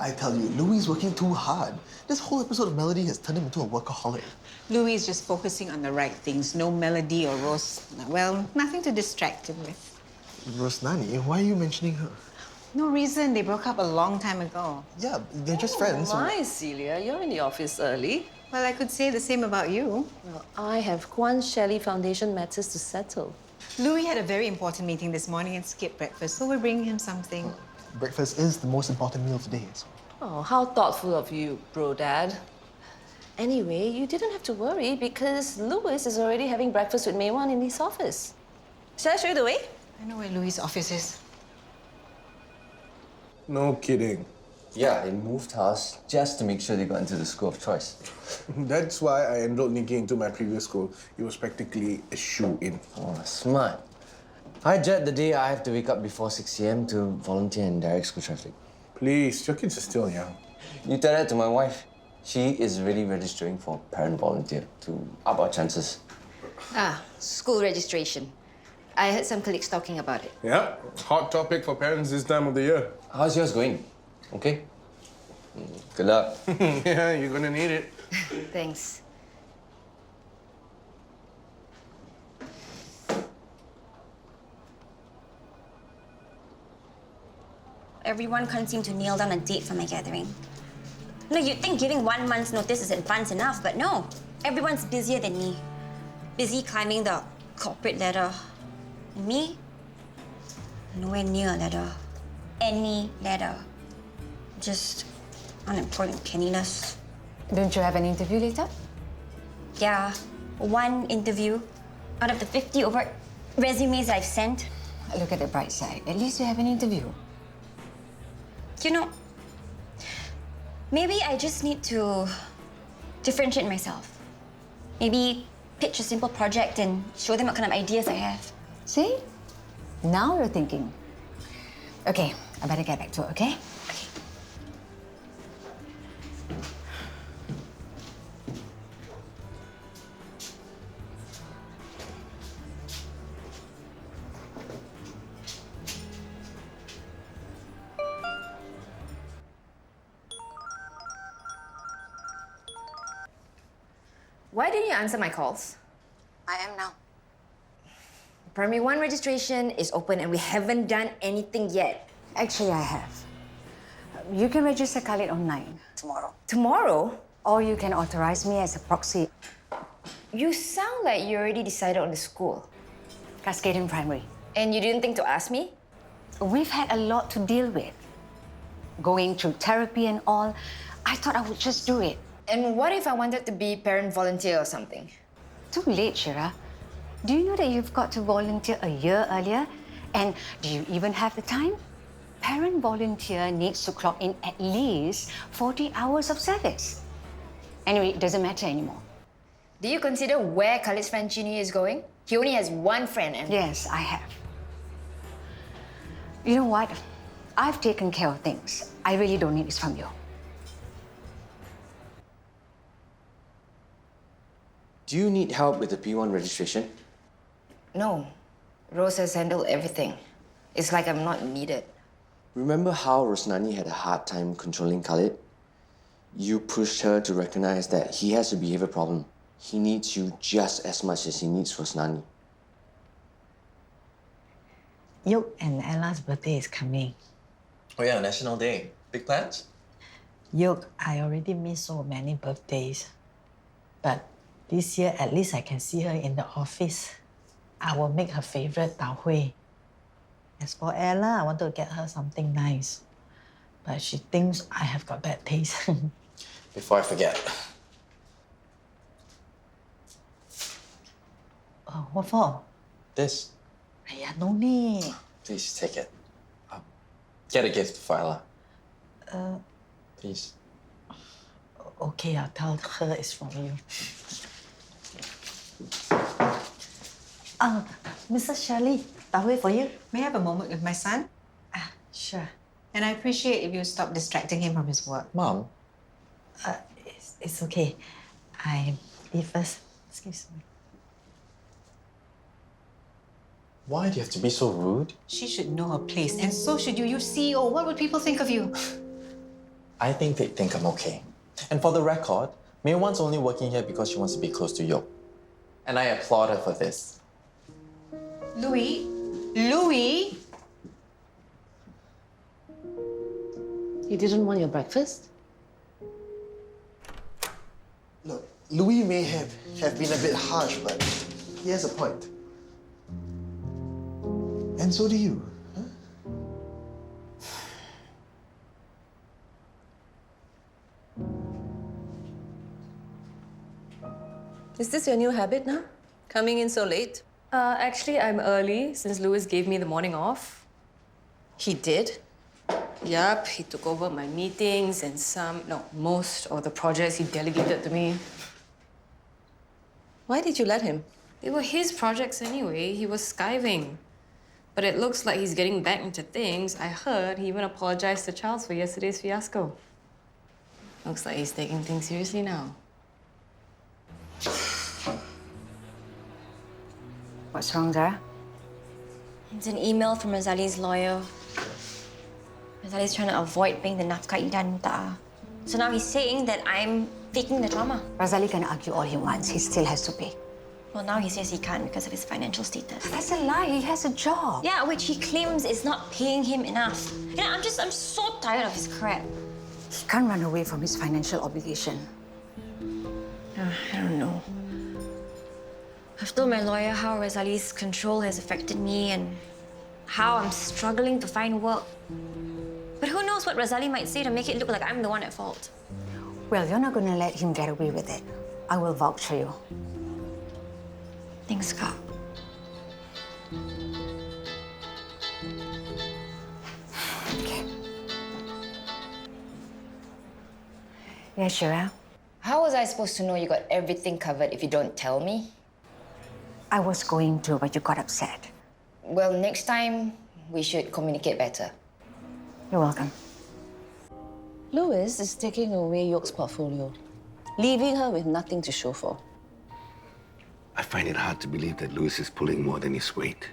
I tell you, Louis is working too hard. This whole episode of Melody has turned him into a workaholic. Louis is just focusing on the right things. No Melody or Rose. Well, nothing to distract him with. Rosnani, why are you mentioning her? No reason. They broke up a long time ago. Yeah, they're just friends. so- My Celia, you're in the office early. Well, I could say the same about you. Well, I have Kwan Shelley Foundation matters to settle. Louis had a very important meeting this morning and skipped breakfast, so we're bringing him something. Breakfast is the most important meal of the day. So. Oh, how thoughtful of you, bro dad. Anyway, you didn't have to worry because Louis is already having breakfast with Maywan in his office. Shall I show you the way? I know where Louis' office is. No kidding. Yeah, they moved house just to make sure they got into the school of choice. That's why I enrolled Nikki into my previous school. It was practically a shoe-in. Oh, smart. I dread the day I have to wake up before 6 a.m. to volunteer in direct school traffic. Please, your kids are still young. You tell that to my wife. She is really registering for parent volunteer to up our chances. School registration. I heard some colleagues talking about it. Yeah, hot topic for parents this time of the year. How's yours going? Okay? Good luck. Yeah, you're gonna need it. Thanks. Everyone can't seem to nail down a date for my gathering. No, you'd think giving 1 month's notice is advance enough, but no. Everyone's busier than me. Busy climbing the corporate ladder. And me? Nowhere near a ladder. Any ladder. Just unemployment penniless. Don't you have an interview later? Yeah, 1 interview out of the 50 over resumes I've sent. Look at the bright side. At least you have an interview. You know, maybe I just need to differentiate myself. Maybe pitch a simple project and show them what kind of ideas I have. See? Now you're thinking. Okay, I better get back to it, okay? Why didn't you answer my calls? I am now. Primary 1 registration is open and we haven't done anything yet. Actually, I have. You can register Khalid online tomorrow. Tomorrow? Or you can authorize me as a proxy. You sound like you already decided on the school. Cascading Primary. And you didn't think to ask me? We've had a lot to deal with. Going through therapy and all, I thought I would just do it. And what if I wanted to be parent volunteer or something? Too late, Shira. Do you know that you've got to volunteer a year earlier? And do you even have the time? Parent volunteer needs to clock in at least 40 hours of service. Anyway, it doesn't matter anymore. Do you consider where Khalid's friend Chini is going? He only has 1 friend and... Yes, I have. You know what? I've taken care of things. I really don't need this from you. Do you need help with the P1 registration? No. Rose has handled everything. It's like I'm not needed. Remember how Rosnani had a hard time controlling Khalid? You pushed her to recognize that he has a behavior problem. He needs you just as much as he needs Rosnani. Yoke and Ella's birthday is coming. Oh yeah, National Day. Big plans? Yoke, I already missed so many birthdays. But this year, at least I can see her in the office. I will make her favorite Tau Huay. As for Ella, I want to get her something nice. But she thinks I have got bad taste. Before I forget. Oh, what for? This. Aiya, no need. Please take it. Get a gift for Ella. Please. Okay, I'll tell her it's from you. Mrs. Shirley, Tau Huay for you. May I have a moment with my son? Sure. And I appreciate if you stop distracting him from his work. Mom. It's okay. I leave first. Excuse me. Why do you have to be so rude? She should know her place, and so should you. You're CEO. What would people think of you? I think they think I'm okay. And for the record, May Wan's only working here because she wants to be close to Yoke. And I applaud her for this. Louis? Louis? You didn't want your breakfast? Look, Louis may have been a bit harsh, but he has a point. And so do you. Huh? Is this your new habit now? Coming in so late? Actually, I'm early since Louis gave me the morning off. He did? Yup, he took over my meetings and most of the projects he delegated to me. Why did you let him? They were his projects anyway. He was skiving. But it looks like he's getting back into things. I heard he even apologized to Charles for yesterday's fiasco. Looks like he's taking things seriously now. What's wrong, Zara? It's an email from Razali's lawyer. Razali's trying to avoid paying the nafkah Ida Nuta. So now he's saying that I'm faking the trauma. Razali can argue all he wants. He still has to pay. Well, now he says he can't because of his financial status. That's a lie. He has a job. Yeah, which he claims is not paying him enough. You know, I'm so tired of his crap. He can't run away from his financial obligation. I don't know. I've told my lawyer how Razali's control has affected me and how I'm struggling to find work. But who knows what Razali might say to make it look like I'm the one at fault. Well, you're not going to let him get away with it. I will vouch for you. Thanks, Kak. Okay. Yeah, Shira? How was I supposed to know you got everything covered if you don't tell me? I was going to, but you got upset. Well, next time, we should communicate better. You're welcome. Louis is taking away Yoke's portfolio, leaving her with nothing to show for. I find it hard to believe that Louis is pulling more than his weight.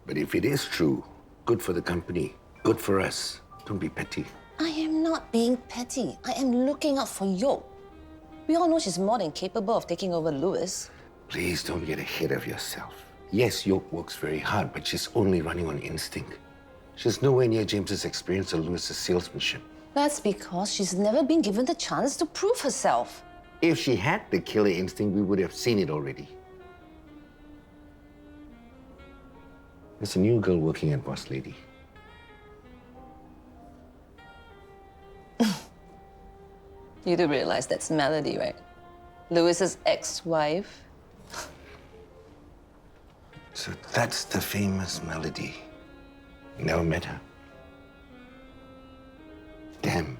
But if it is true, good for the company, good for us. Don't be petty. I am not being petty. I am looking out for Yoke. We all know she's more than capable of taking over Louis. Please don't get ahead of yourself. Yes, Yoke works very hard, but she's only running on instinct. She's nowhere near James's experience or Louis's salesmanship. That's because she's never been given the chance to prove herself. If she had the killer instinct, we would have seen it already. There's a new girl working at Boss Lady. You do realize that's Melody, right? Louis's ex-wife. So that's the famous Melody. Never met her. Damn.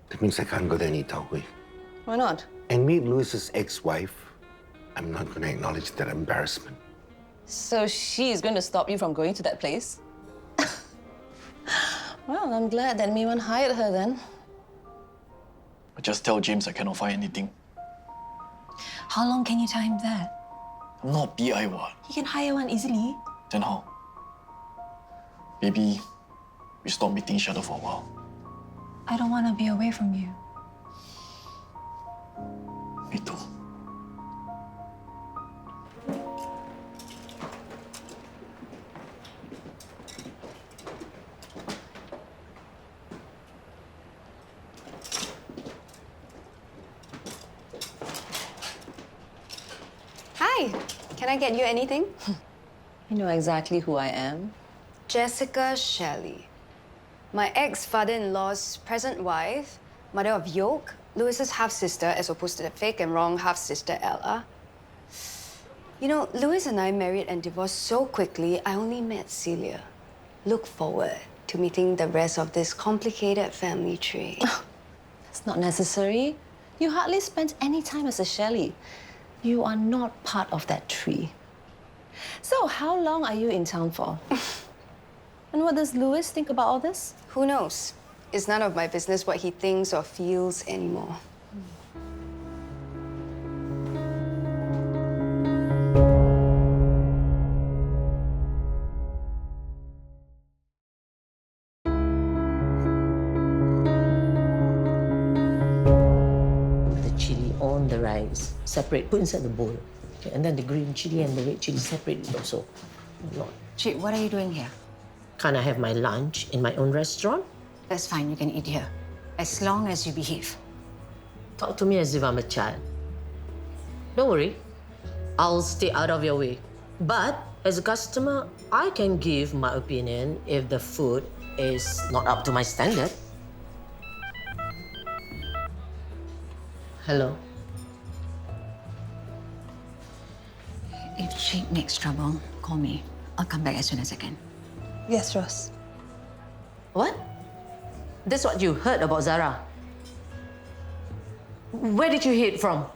That means I can't go there and eat Tau Huay. Why not? And meet Louis's ex-wife. I'm not going to acknowledge that embarrassment. So she's going to stop you from going to that place? Well, I'm glad that Miwan hired her then. I just tell James I cannot find anything. How long can you tell him that? I'm not BI what. He can hire one easily. Then how? Maybe we stop meeting each other for a while. I don't want to be away from you. Me too. Hi, can I get you anything? You know exactly who I am. Jessica Shelley. My ex-father-in-law's present wife, mother of Yoke, Louis's half-sister as opposed to the fake and wrong half-sister Ella. You know, Louis and I married and divorced so quickly, I only met Celia. Look forward to meeting the rest of this complicated family tree. It's not necessary. You hardly spent any time as a Shelley. You are not part of that tree. So, how long are you in town for? And what does Louis think about all this? Who knows? It's none of my business what he thinks or feels anymore. the rice separate, put inside the bowl. Okay, and then the green chili and the red chili separate it also. Not. Chick, what are you doing here? Can't I have my lunch in my own restaurant? That's fine, you can eat here. As long as you behave. Talk to me as if I'm a child. Don't worry, I'll stay out of your way. But as a customer, I can give my opinion if the food is not up to my standard. Hello? If Chick makes trouble, call me. I'll come back as soon as I can. Yes, Ros. What? That's what you heard about Zara. Where did you hear it from?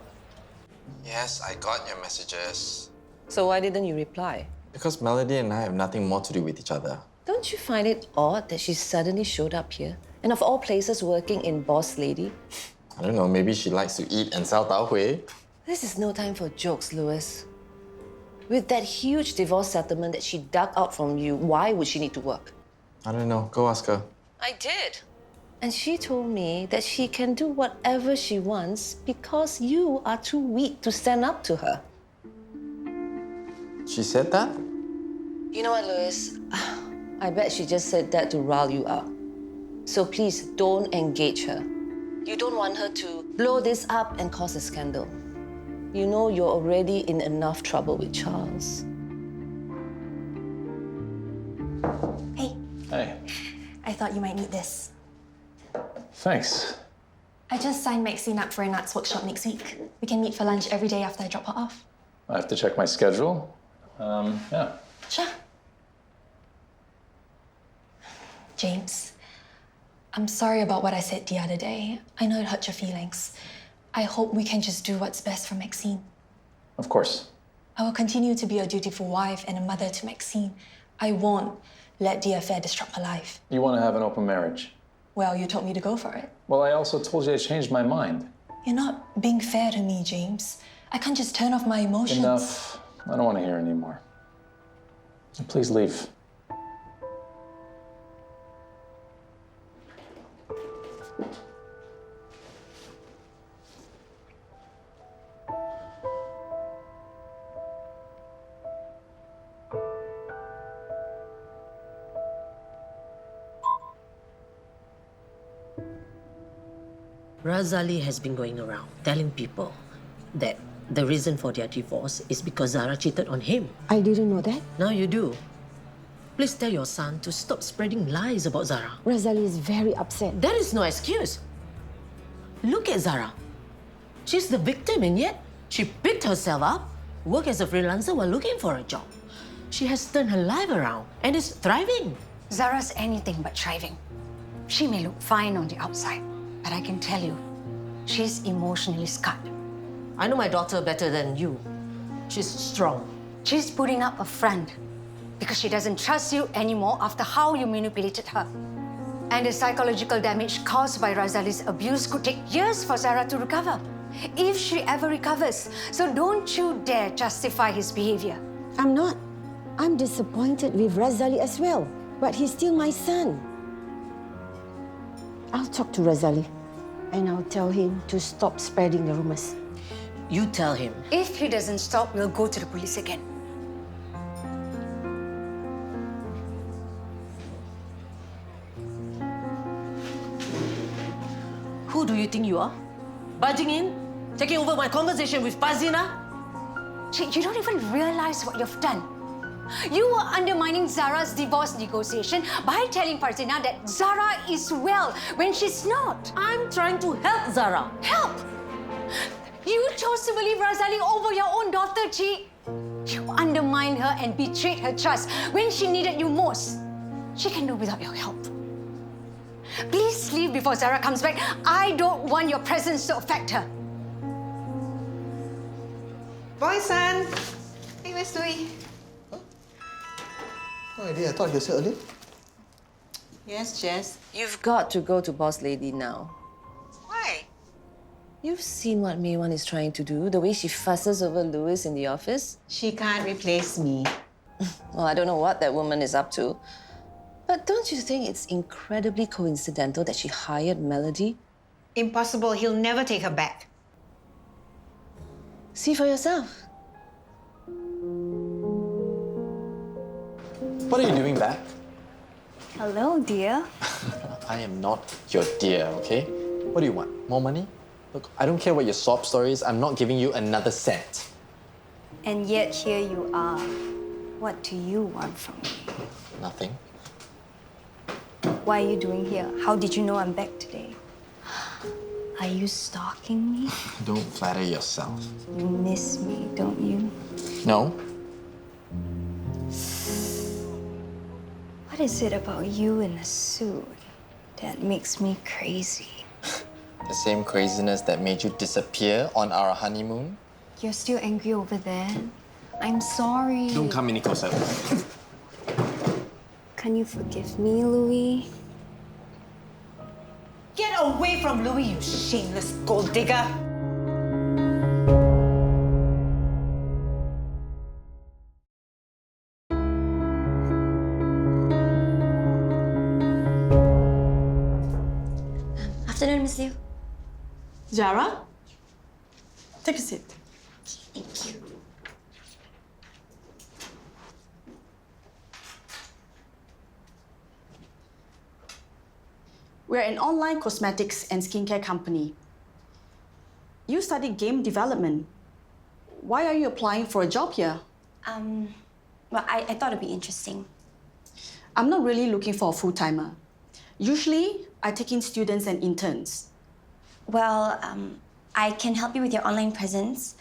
Yes, I got your messages. So why didn't you reply? Because Melody and I have nothing more to do with each other. Don't you find it odd that she suddenly showed up here? And of all places, working in Boss Lady? I don't know, maybe she likes to eat and sell Tau Huay. This is no time for jokes, Louis. With that huge divorce settlement that she dug out from you, why would she need to work? I don't know, go ask her. I did. And she told me that she can do whatever she wants because you are too weak to stand up to her. She said that? You know what, Louis? I bet she just said that to rile you up. So please don't engage her. You don't want her to blow this up and cause a scandal. You know you're already in enough trouble with Charles. Hey. Hey, I thought you might need this. thanks. I just signed Maxine up for an arts workshop next week. We can meet for lunch every day after I drop her off. I have to check my schedule. Yeah. Sure. James, I'm sorry about what I said the other day. I know it hurt your feelings. I hope we can just do what's best for Maxine. Of course. I will continue to be a dutiful wife and a mother to Maxine. I won't let the affair disrupt her life. You want to have an open marriage? Well, you told me to go for it. Well, I also told you I changed my mind. You're not being fair to me, James. I can't just turn off my emotions. Enough. I don't want to hear anymore. Please leave. Razali has been going around telling people that the reason for their divorce is because Zara cheated on him. I didn't know that. Now you do. Please tell your son to stop spreading lies about Zara. Razali is very upset. That is no excuse. Look at Zara. She's the victim and yet she picked herself up, worked as a freelancer while looking for a job. She has turned her life around and is thriving. Zara's anything but thriving. She may look fine on the outside, but I can tell you, she's emotionally scarred. I know my daughter better than you. She's strong. She's putting up a front because she doesn't trust you anymore after how you manipulated her. And the psychological damage caused by Razali's abuse could take years for Zara to recover, if she ever recovers. So don't you dare justify his behavior. I'm not. I'm disappointed with Razali as well, but he's still my son. I'll talk to Razali and I'll tell him to stop spreading the rumors. You tell him. If he doesn't stop, we'll go to the police again. Who do you think you are? Barging in? Taking over my conversation with Fazina? You don't even realize what you've done. You were undermining Zara's divorce negotiation by telling Farzina that Zara is well when she's not. I'm trying to help Zara. Help? You chose to believe Razali over your own daughter, Chi. You undermined her and betrayed her trust when she needed you most. She can do without your help. Please leave before Zara comes back. I don't want your presence to affect her. Boy, son. Hey, where's Louis? No idea. I thought you said earlier. Yes, Jess. You've got to go to Boss Lady now. Why? You've seen what May Wan is trying to do, the way she fusses over Louis in the office. She can't replace me. Well, I don't know what that woman is up to. But don't you think it's incredibly coincidental that she hired Melody? Impossible. He'll never take her back. See for yourself. What are you doing back? Hello, dear. I am not your dear, okay? What do you want? More money? Look, I don't care what your sob story is. I'm not giving you another cent. And yet here you are. What do you want from me? Nothing. Why are you doing here? How did you know I'm back today? Are you stalking me? Don't flatter yourself. You miss me, don't you? No. What is it about you in a suit that makes me crazy? The same craziness that made you disappear on our honeymoon? You're still angry over there? I'm sorry. Don't come any closer. Can you forgive me, Louis? Get away from Louis, you shameless gold digger! Afternoon, Miss Liu. Zara, take a seat. Thank you. We're an online cosmetics and skincare company. You studied game development. Why are you applying for a job here? Well, I thought it'd be interesting. I'm not really looking for a full-timer. Usually, I take in students and interns. Well, I can help you with your online presence.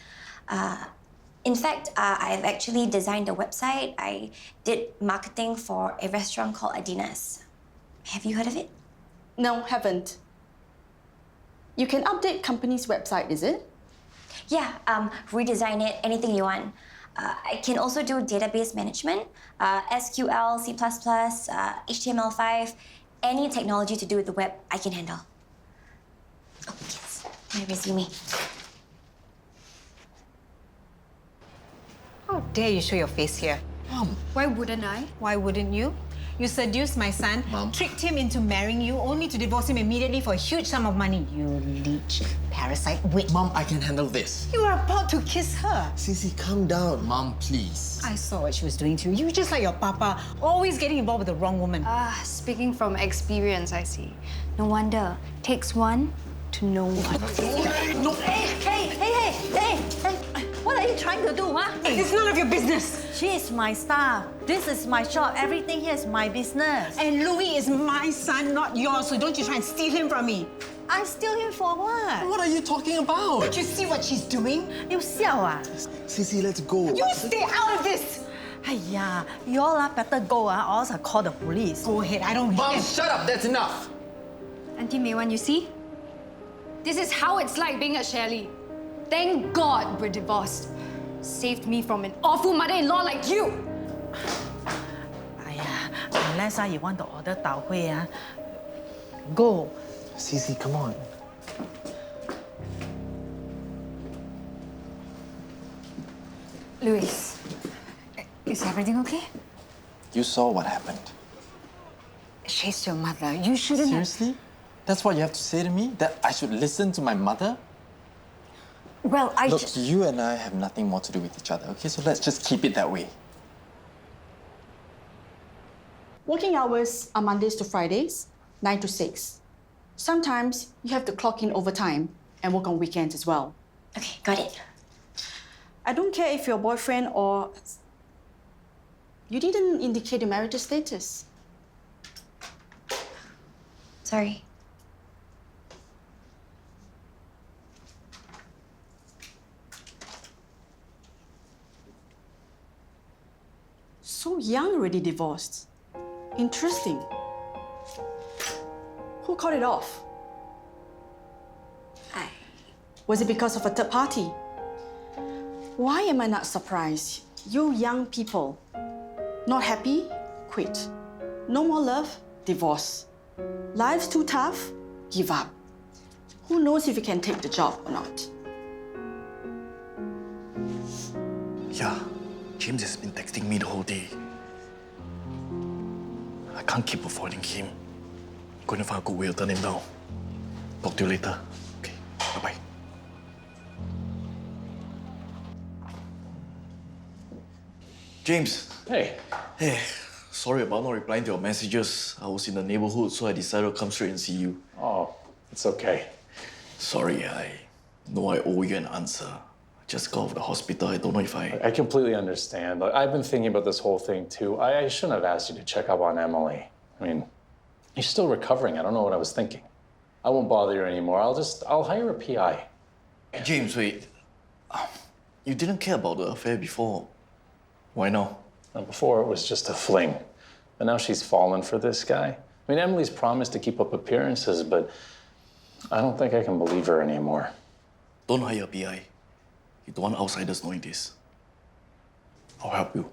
In fact, I've actually designed a website. I did marketing for a restaurant called Adina's. Have you heard of it? No, haven't. You can update company's website, is it? Yeah, redesign it, anything you want. I can also do database management, SQL, C++, HTML5, any technology to do with the web, I can handle. Oh, yes, my resume. How dare you show your face here? Mom. Why wouldn't I? Why wouldn't you? You seduced my son, Mom. tricked him into marrying you, only to divorce him immediately for a huge sum of money. You leech, parasite, witch. Mom, I can handle this. You were about to kiss her. Sissy, calm down. Mom, please. I saw what she was doing to you. You were just like your papa, always getting involved with the wrong woman. Speaking from experience, I see. No wonder. Takes one to know one. No. Hey! What are you trying to do, huh? It's none of your business. She is my staff. This is my shop. Everything here is my business. And Louis is my son, not yours, so don't you try and steal him from me. I steal him for what? What are you talking about? Don't you see what she's doing? You siao ah? Sissy, let's go. You stay out of this! Aiya, you all better go or else I call the police. Go ahead, I don't Mom, care. shut up. That's enough. Auntie Mei Wan, you see? This is how it's like being a Shirley. Thank God we're divorced. Saved me from an awful mother-in-law like you. Unless you want to order Tau Huay, go. Sissy, come on. Louis, is everything okay? You saw what happened. She's your mother. You shouldn't Seriously? That's what you have to say to me? That I should listen to my mother? Well, Look, you and I have nothing more to do with each other, okay? So let's just keep it that way. Working hours are Mondays to Fridays, 9 to 6. Sometimes you have to clock in overtime and work on weekends as well. Okay, got it. I don't care if your boyfriend or... You didn't indicate your marital status. Sorry. So young already divorced. Interesting. Who called it off? Was it because of a third party? Why am I not surprised? You young people. Not happy? Quit. No more love? Divorce. Life's too tough? Give up. Who knows if you can take the job or not? Yeah, James has been texting me the whole day. I can't keep avoiding him. I'm going to find a good way to turn him down. Talk to you later. Okay, bye-bye. James. Hey. Hey, sorry about not replying to your messages. I was in the neighborhood, so I decided to come straight and see you. Oh, it's okay. Sorry, I know I owe you an answer. I just got off the hospital. I don't know if I completely understand. Look, I've been thinking about this whole thing too. I shouldn't have asked you to check up on Emily. I mean, you're still recovering. I don't know what I was thinking. I won't bother you anymore. I'll hire a PI. James, wait. You didn't care about the affair before. Why now? Before it was just a fling. But now she's fallen for this guy. I mean, Emily's promised to keep up appearances, but I don't think I can believe her anymore. Don't hire a PI. You don't want outsiders knowing this. I'll help you.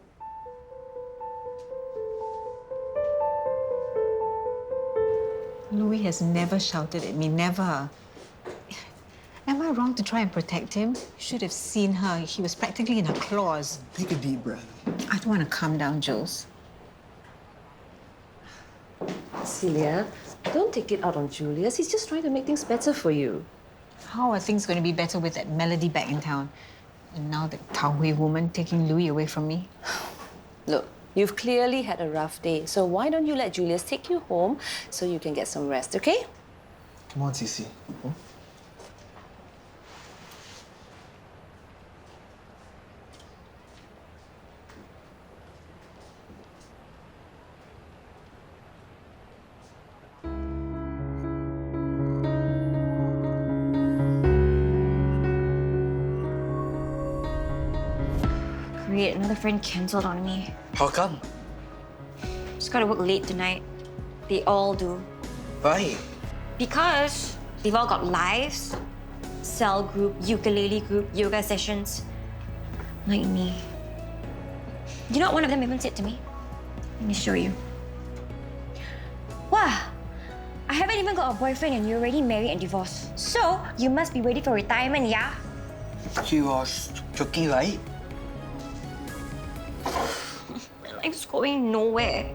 Louis has never shouted at me, never. Am I wrong to try and protect him? You should have seen her. He was practically in her claws. Take a deep breath. I don't want to calm down, Jules. Celia, don't take it out on Julius. He's just trying to make things better for you. How are things going to be better with that Melody back in town? And now the Tau Huay woman taking Louis away from me? Look, you've clearly had a rough day, so why don't you let Julius take you home so you can get some rest, okay? Come on, Cici. Great, another friend cancelled on me. How come? Just gotta work late tonight. They all do. Why? Because they've all got lives, cell group, ukulele group, yoga sessions. Like me. You know what one of them even said to me? Let me show you. Wow, I haven't even got a boyfriend and you're already married and divorced. So, you must be ready for retirement, yeah? She was joking, right? My life's going nowhere.